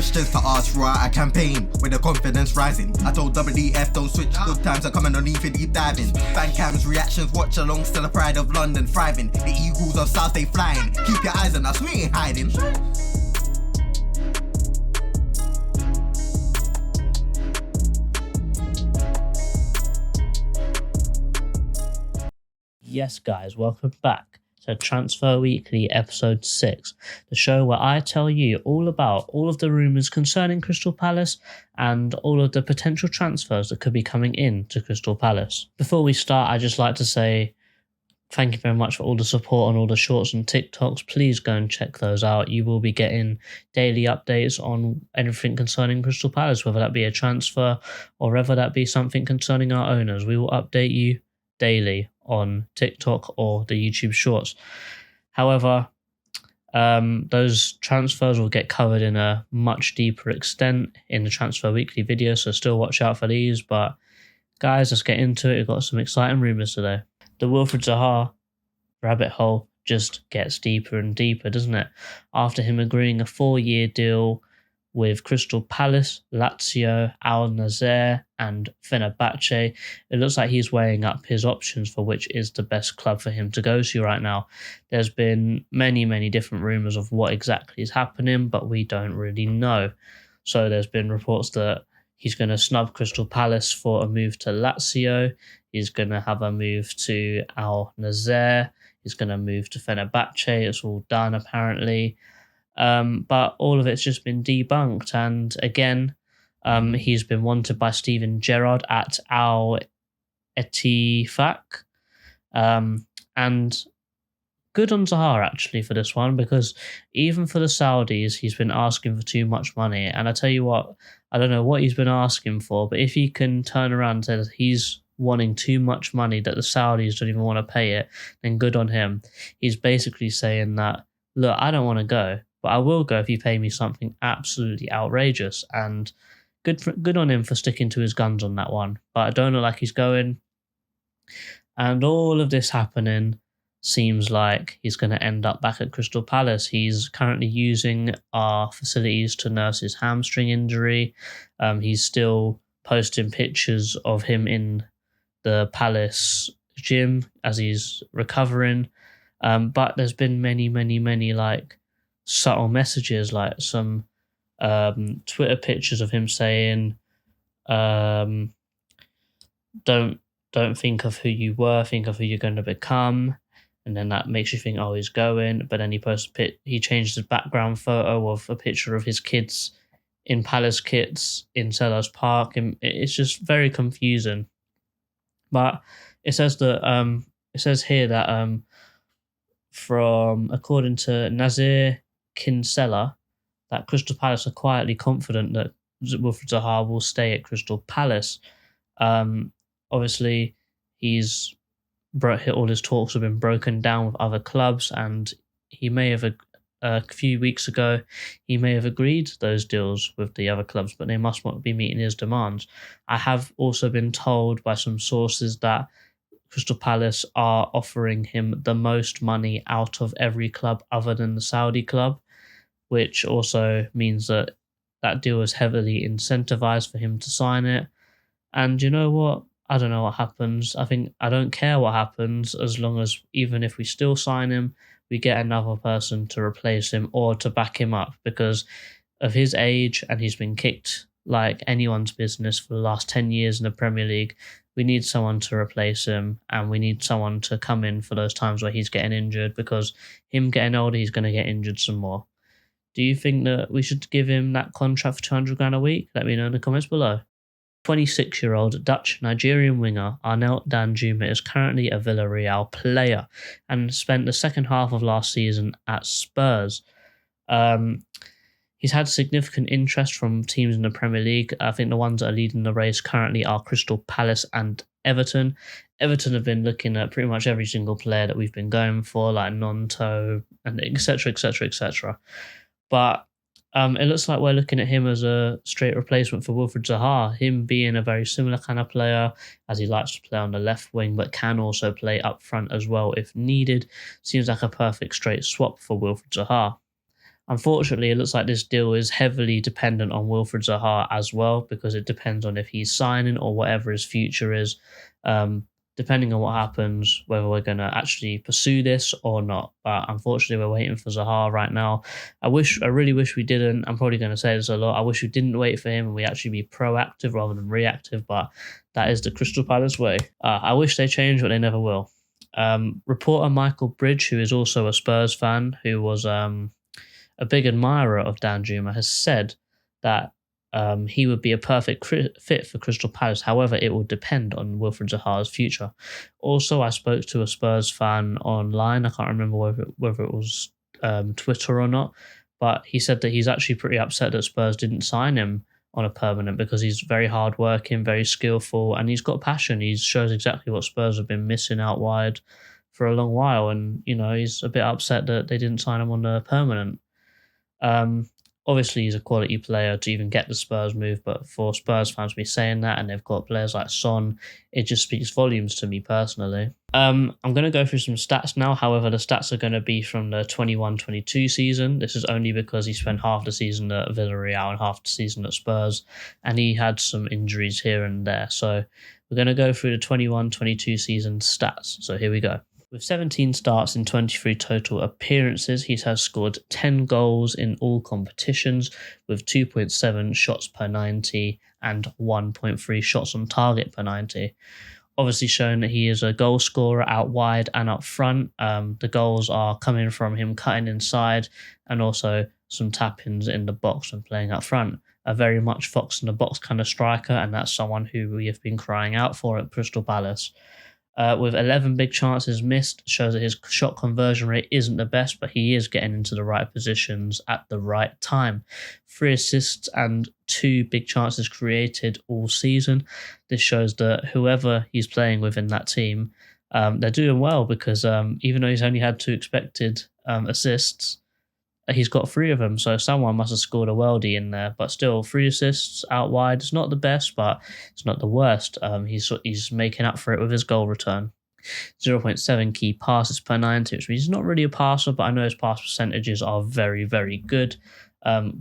questions to ask throughout a campaign with the confidence rising. I told WDF don't switch, good times are coming, don't even deep diving. Fan cams, reactions, watch along, still the pride of London thriving. The Eagles of South, they flying. Keep your eyes on us, we ain't hiding. Yes, guys, welcome back to Transfer Weekly episode 6, the show where I tell you all about all of the rumours concerning Crystal Palace and all of the potential transfers that could be coming in to Crystal Palace. Before we start, I'd just like to say thank you very much for all the support on all the shorts and TikToks. Please go and check those out. You will be getting daily updates on everything concerning Crystal Palace, whether that be a transfer or whether that be something concerning our owners. We will update you daily on TikTok or the YouTube shorts. However, those transfers will get covered in a much deeper extent in the Transfer Weekly video, so still watch out for these. But guys, let's get into it. We've got some exciting rumours today. The Wilfried Zaha rabbit hole just gets deeper and deeper, doesn't it? After him agreeing a 4-year deal with Crystal Palace, Lazio, Al Nassr and Fenerbahce, it looks like he's weighing up his options for which is the best club for him to go to right now. There's been many different rumours of what exactly is happening, but we don't really know. So there's been reports that he's going to snub Crystal Palace for a move to Lazio. He's going to have a move to Al Nassr. He's going to move to Fenerbahce. It's all done apparently. But all of it's just been debunked. And again, he's been wanted by Steven Gerrard at Al Ettifaq. And good on Zaha actually for this one, because even for the Saudis, he's been asking for too much money. And I tell you what, I don't know what he's been asking for, but if he can turn around and say that he's wanting too much money, that the Saudis don't even want to pay it, then good on him. He's basically saying that, look, I don't want to go, but I will go if you pay me something absolutely outrageous. And good on him for sticking to his guns on that one. But I don't look like he's going. And all of this happening seems like he's going to end up back at Crystal Palace. He's currently using our facilities to nurse his hamstring injury. He's still posting pictures of him in the Palace gym as he's recovering. But there's been many like subtle messages, like some Twitter pictures of him saying, don't think of who you were, think of who you're going to become. And then that makes you think, oh, he's going. But then he changed his background photo of a picture of his kids in Palace kits in Selhurst Park, and it's just very confusing. But it says that it says here that from according to Nazir Kinsella, that Crystal Palace are quietly confident that Wilfried Zaha will stay at Crystal Palace. Obviously, all his talks have been broken down with other clubs, and he may have a few weeks ago he may have agreed those deals with the other clubs, but they must not be meeting his demands. I have also been told by some sources that Crystal Palace are offering him the most money out of every club other than the Saudi club, which also means that deal is heavily incentivized for him to sign it. And you know what? I don't know what happens. I don't care what happens, as long as, even if we still sign him, we get another person to replace him or to back him up, because of his age, and he's been kicked like anyone's business for the last 10 years in the Premier League. We need someone to replace him, and we need someone to come in for those times where he's getting injured, because him getting older, he's going to get injured some more. Do you think that we should give him that contract for 200 grand a week? Let me know in the comments below. 26-year-old Dutch-Nigerian winger Arnaut Danjuma is currently a Villarreal player and spent the second half of last season at Spurs. He's had significant interest from teams in the Premier League. I think the ones that are leading the race currently are Crystal Palace and Everton. Everton have been looking at pretty much every single player that we've been going for, like Nonto and etc. But it looks like we're looking at him as a straight replacement for Wilfried Zaha, him being a very similar kind of player, as he likes to play on the left wing but can also play up front as well if needed. Seems like a perfect straight swap for Wilfried Zaha. Unfortunately, it looks like this deal is heavily dependent on Wilfried Zaha as well, because it depends on if he's signing or whatever his future is. Depending on what happens, whether we're going to actually pursue this or not. But unfortunately, we're waiting for Zaha right now. I really wish we didn't. I'm probably going to say this a lot. I wish we didn't wait for him and we actually be proactive rather than reactive, but that is the Crystal Palace way. I wish they changed, but they never will. Reporter Michael Bridge, who is also a Spurs fan, who was a big admirer of Danjuma, has said that he would be a perfect fit for Crystal Palace. However, it will depend on Wilfried Zaha's future. Also, I spoke to a Spurs fan online. I can't remember whether it was Twitter or not, but he said that he's actually pretty upset that Spurs didn't sign him on a permanent, because he's very hardworking, very skillful, and he's got passion. He shows exactly what Spurs have been missing out wide for a long while, and he's a bit upset that they didn't sign him on a permanent. Obviously, he's a quality player to even get the Spurs move, but for Spurs fans to be saying that, and they've got players like Son, it just speaks volumes to me personally. I'm going to go through some stats now. However, the stats are going to be from the 21-22 season. This is only because he spent half the season at Villarreal and half the season at Spurs, and he had some injuries here and there. So we're going to go through the 21-22 season stats. So here we go. With 17 starts in 23 total appearances, he has scored 10 goals in all competitions with 2.7 shots per 90 and 1.3 shots on target per 90. Obviously showing that he is a goal scorer out wide and up front. The goals are coming from him cutting inside and also some tap-ins in the box when playing up front. A very much fox in the box kind of striker, and that's someone who we have been crying out for at Crystal Palace. With 11 big chances missed, shows that his shot conversion rate isn't the best, but he is getting into the right positions at the right time. 3 assists and 2 big chances created all season. This shows that whoever he's playing with in that team, they're doing well, because even though he's only had 2 expected assists, he's got 3 of them, so someone must have scored a worldie in there. But still, 3 assists out wide. It's not the best, but it's not the worst. He's making up for it with his goal return. 0.7 key passes per 90, which means he's not really a passer, but I know his pass percentages are very, very good.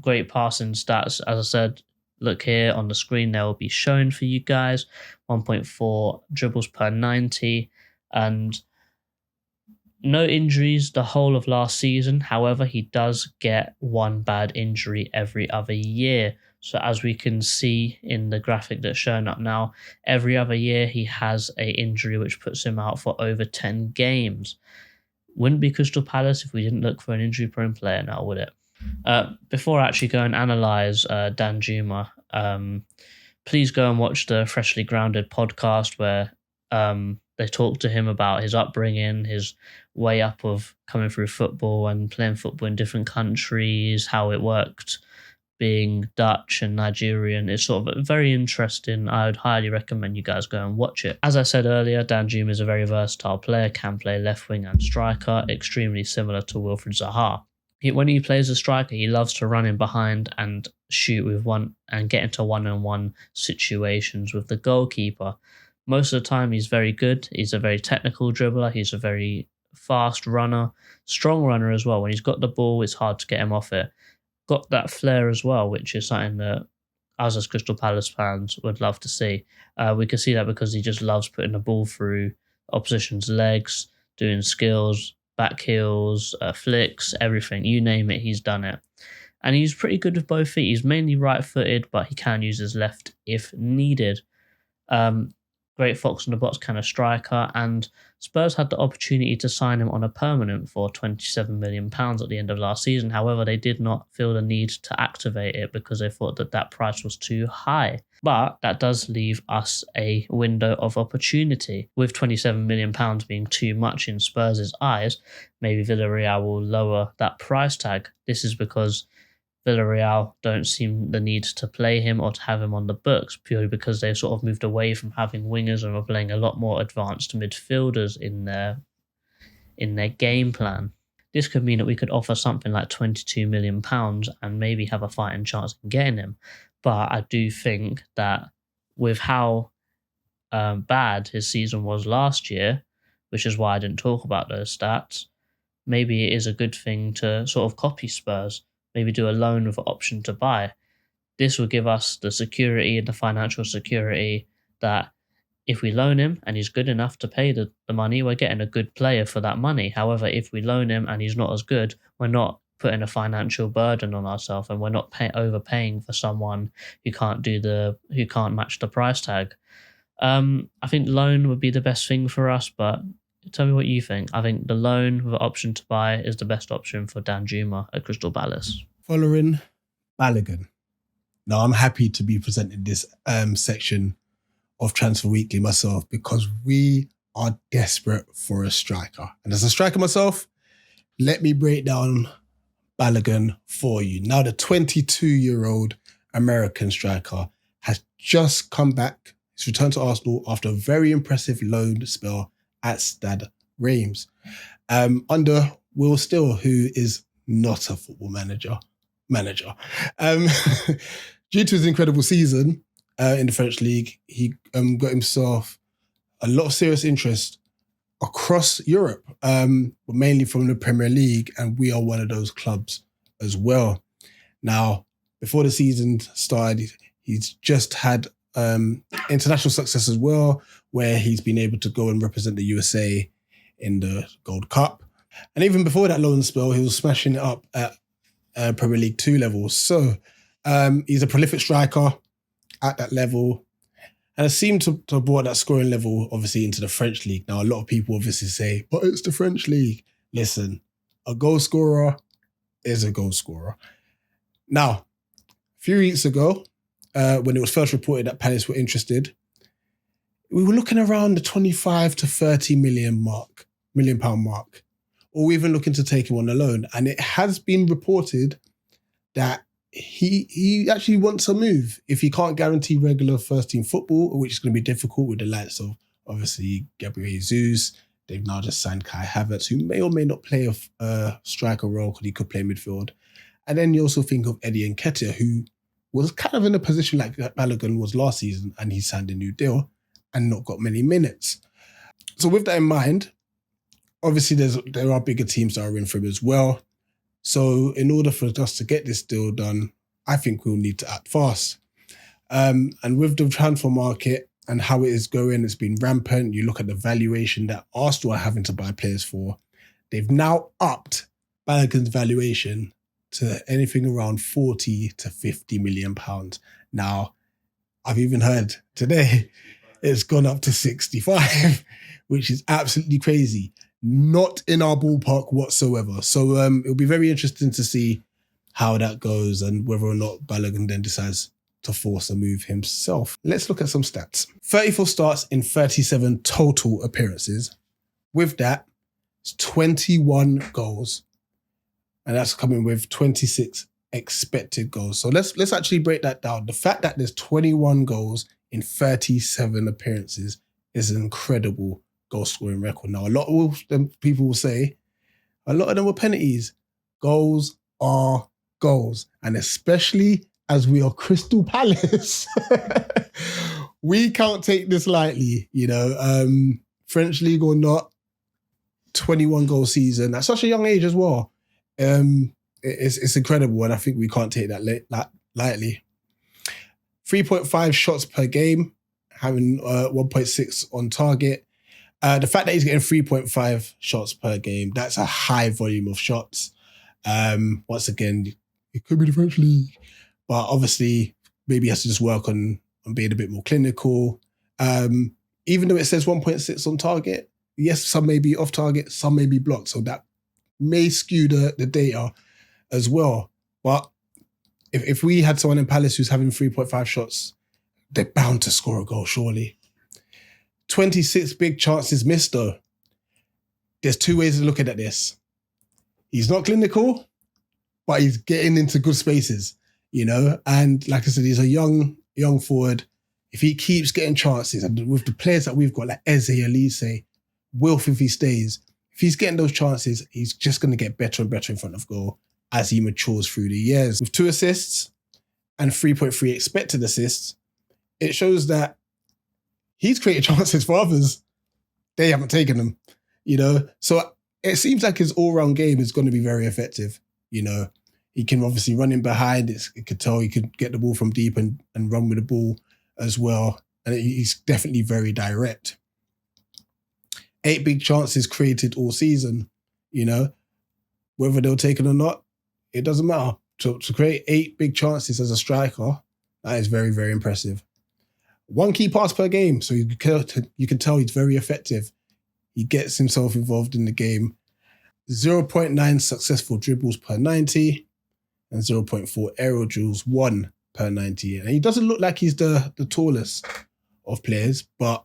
Great passing stats. As I said, look here on the screen, they will be shown for you guys. 1.4 dribbles per 90, and no injuries the whole of last season. However, he does get 1 bad injury every other year. So as we can see in the graphic that's shown up now, every other year he has an injury which puts him out for over 10 games. Wouldn't be Crystal Palace if we didn't look for an injury-prone player now, would it? Before I actually go and analyse Danjuma, please go and watch the Freshly Grounded podcast where they talk to him about his upbringing, his way up of coming through football and playing football in different countries, how it worked being Dutch and Nigerian. It's sort of very interesting. I would highly recommend you guys go and watch it. As I said earlier, Danjuma is a very versatile player, can play left wing and striker, extremely similar to Wilfried Zaha. When he plays a striker, he loves to run in behind and shoot with one and get into one-on-one situations with the goalkeeper. Most of the time, he's very good. He's a very technical dribbler. He's a very fast runner, strong runner as well. When he's got the ball, it's hard to get him off it. Got that flair as well, which is something that us as Crystal Palace fans would love to see. We can see that because he just loves putting the ball through opposition's legs, doing skills, back heels, flicks, everything. You name it, he's done it. And he's pretty good with both feet. He's mainly right-footed, but he can use his left if needed. Great fox in the box kind of striker, and Spurs had the opportunity to sign him on a permanent for £27 million at the end of last season. However, they did not feel the need to activate it because they thought that price was too high. But that does leave us a window of opportunity. With £27 million being too much in Spurs' eyes, maybe Villarreal will lower that price tag. This is because Villarreal don't seem the need to play him or to have him on the books, purely because they've sort of moved away from having wingers and are playing a lot more advanced midfielders in their game plan. This could mean that we could offer something like £22 million and maybe have a fighting chance in getting him. But I do think that with how bad his season was last year, which is why I didn't talk about those stats, maybe it is a good thing to sort of copy Spurs. maybe do a loan with an option to buy. This will give us the security and the financial security that if we loan him and he's good enough to pay the money, we're getting a good player for that money. However, if we loan him and he's not as good, we're not putting a financial burden on ourselves, and we're not overpaying for someone who can't match the price tag. I think loan would be the best thing for us, but tell me what you think. I think the loan with an option to buy is the best option for Danjuma at Crystal Palace. Folarin, Balogun. Now, I'm happy to be presenting this section of Transfer Weekly myself, because we are desperate for a striker. And as a striker myself, let me break down Balogun for you. Now, the 22-year-old American striker has just come back. He's returned to Arsenal after a very impressive loan spell at Stade Reims under Will Still, who is not a football manager. Due to his incredible season in the French league, he got himself a lot of serious interest across Europe, but mainly from the Premier League, and we are one of those clubs as well. Now, before the season started, he's just had international success as well, where he's been able to go and represent the USA in the Gold Cup. And even before that loan spell, he was smashing it up at Premier League 2 level. So he's a prolific striker at that level, and it seemed to have brought that scoring level, obviously, into the French league. Now, a lot of people obviously say, but it's the French league. Listen, a goal scorer is a goal scorer. Now, a few weeks ago, when it was first reported that Palace were interested, we were looking around the 25 to 30 million pound mark, or even looking to take him on a loan. And it has been reported that he actually wants a move if he can't guarantee regular first team football, which is going to be difficult with the likes of, obviously, Gabriel Jesus. They've now just signed Kai Havertz, who may or may not play a striker role because he could play midfield. And then you also think of Eddie Nketiah, who was kind of in a position like Balogun was last season, and he signed a new deal and not got many minutes. So with that in mind, obviously there are bigger teams that are in for him as well. So in order for us to get this deal done, I think we'll need to act fast. And with the transfer market and how it is going, it's been rampant. You look at the valuation that Arsenal are having to buy players for. They've now upped Balogun's valuation to anything around 40 to 50 million pounds. Now, I've even heard today it's gone up to 65, which is absolutely crazy. Not in our ballpark whatsoever. So it'll be very interesting to see how that goes and whether or not Balogun then decides to force a move himself. Let's look at some stats. 34 starts in 37 total appearances. With that, it's 21 goals. And that's coming with 26 expected goals. So let's actually break that down. The fact that there's 21 goals in 37 appearances is an incredible goal scoring record. Now, a lot of them people will say, a lot of them were penalties. Goals are goals. And especially as we are Crystal Palace, we can't take this lightly, French league or not, 21 goal season at such a young age as well. It's incredible, and I think we can't take that lightly. 3.5 shots per game, having 1.6 on target. The fact that he's getting 3.5 shots per game, that's a high volume of shots. Once again, it could be the French league, but obviously maybe he has to just work on being a bit more clinical. Even though it says 1.6 on target, yes, some may be off target, some may be blocked, so that may skew the data as well. But if we had someone in Palace who's having 3.5 shots, they're bound to score a goal, surely. 26 big chances missed, though. There's two ways of looking at this. He's not clinical, but he's getting into good spaces, And like I said, he's a young forward. If he keeps getting chances, and with the players that we've got, like Eze, Elise, Wilf, if he stays, if he's getting those chances, he's just going to get better and better in front of goal as he matures through the years. With 2 assists and 3.3 expected assists, it shows that he's created chances for others. They haven't taken them, So it seems like his all-round game is going to be very effective, He can obviously run in behind. You could tell he could get the ball from deep and run with the ball as well. And he's definitely very direct. 8 big chances created all season, whether they'll take it or not, it doesn't matter. To create 8 big chances as a striker, that is very, very impressive. 1 key pass per game, so you can tell he's very effective. He gets himself involved in the game. 0.9 successful dribbles per 90 and 0.4 aerial duels won per 90. And he doesn't look like he's the tallest of players, but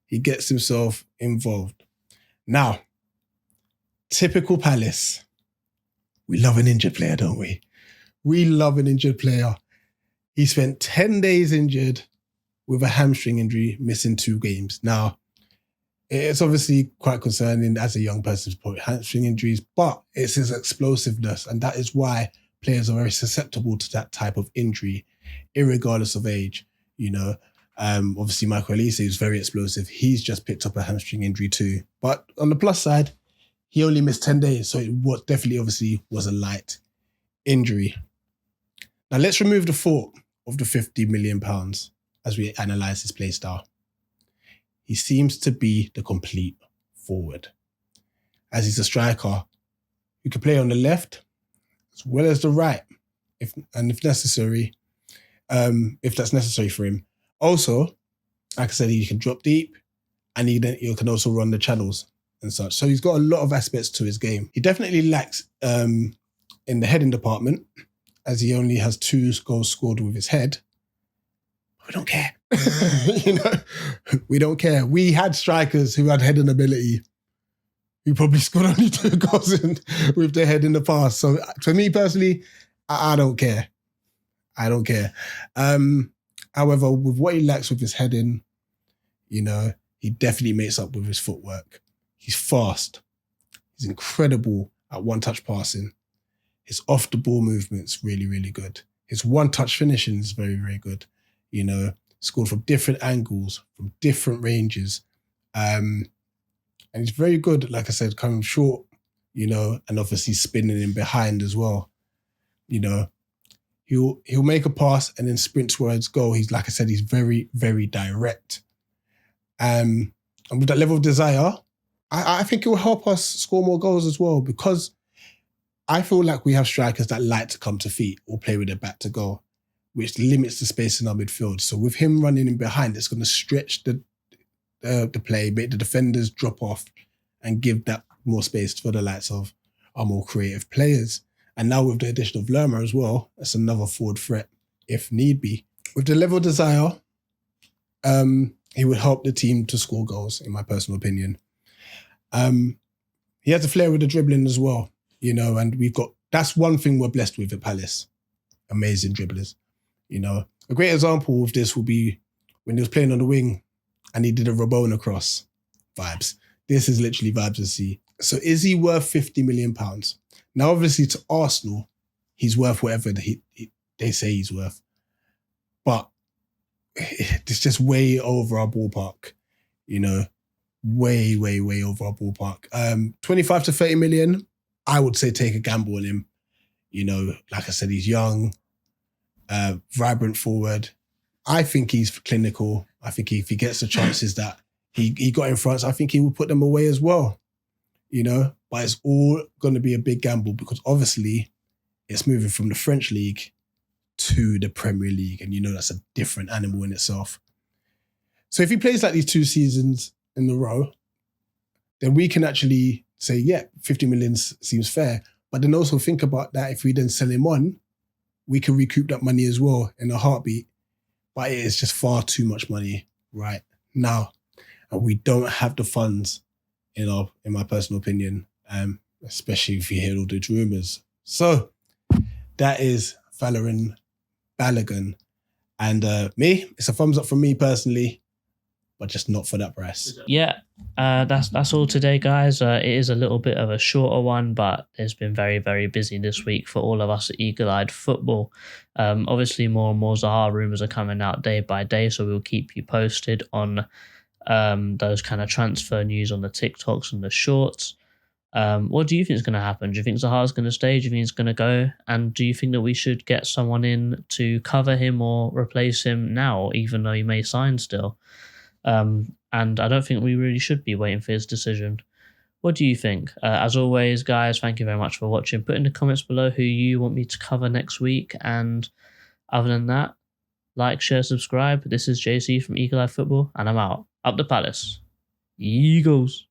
he gets himself involved. Now, typical Palace. We love an injured player, don't we? We love an injured player. He spent 10 days injured with a hamstring injury, missing 2 games. Now, it's obviously quite concerning as a young person to put hamstring injuries, but it's his explosiveness, and that is why players are very susceptible to that type of injury, irregardless of age. Obviously Michael Olise is very explosive. He's just picked up a hamstring injury too. But on the plus side, he only missed 10 days, so it definitely obviously was a light injury. Now let's remove the thought of the £50 million as we analyse his play style. He seems to be the complete forward, as he's a striker who can play on the left as well as the right, if necessary, if that's necessary for him. Also, like I said, he can drop deep, and he can also run the channels and such. So he's got a lot of aspects to his game. He definitely lacks in the heading department, as he only has 2 goals scored with his head. We don't care. We don't care. We had strikers who had heading ability who probably scored only 2 goals with their head in the past. So for me personally, I don't care. I don't care. However, with what he lacks with his heading, he definitely makes up with his footwork. He's fast. He's incredible at one-touch passing. His off-the-ball movement's really, really good. His one-touch finishing is very, very good. Scored from different angles, from different ranges. And he's very good, like I said, coming short, and obviously spinning in behind as well. He'll make a pass and then sprint towards goal. He's, like I said, he's very, very direct. And with that level of desire, I think it will help us score more goals as well, because I feel like we have strikers that like to come to feet or play with their back to goal, which limits the space in our midfield. So with him running in behind, it's going to stretch the play, make the defenders drop off and give that more space for the likes of our more creative players. And now with the addition of Lerma as well, that's another forward threat if need be. With the level of desire, he would help the team to score goals, in my personal opinion. He has a flair with the dribbling as well, and that's one thing we're blessed with at Palace. Amazing dribblers. A great example of this will be when he was playing on the wing and he did a Rabona cross. Vibes. This is literally vibes to see. So is he worth £50 million? Now, obviously, to Arsenal, he's worth whatever they say he's worth. But it's just way over our ballpark, way, way, way over our ballpark. 25 to 30 million, I would say take a gamble on him. Like I said, he's young, vibrant forward. I think he's clinical. I think if he gets the chances that he got in France, I think he will put them away as well. But it's all going to be a big gamble, because obviously it's moving from the French league to the Premier League. And that's a different animal in itself. So if he plays like these 2 seasons in a row, then we can actually say, yeah, 50 million seems fair. But then also think about that, if we then sell him on, we can recoup that money as well in a heartbeat. But it is just far too much money right now. And we don't have the funds, in my personal opinion, especially if you hear all those rumours. So that is Folarin Balogun. And it's a thumbs up from me personally, but just not for that price. Yeah, that's all today, guys. It is a little bit of a shorter one, but it's been very, very busy this week for all of us at Eagle Eyed Football. Obviously, more and more Zaha rumours are coming out day by day, so we'll keep you posted on those kind of transfer news on the TikToks and the shorts. What do you think is going to happen? Do you think Zaha's going to stay? Do you think he's going to go? And do you think that we should get someone in to cover him or replace him now, even though he may sign still? And I don't think we really should be waiting for his decision. What do you think? As always, guys, thank you very much for watching. Put in the comments below who you want me to cover next week. And other than that, like, share, subscribe. This is JC from Eagle Eye Football, and I'm out. Up the Palace. Eagles.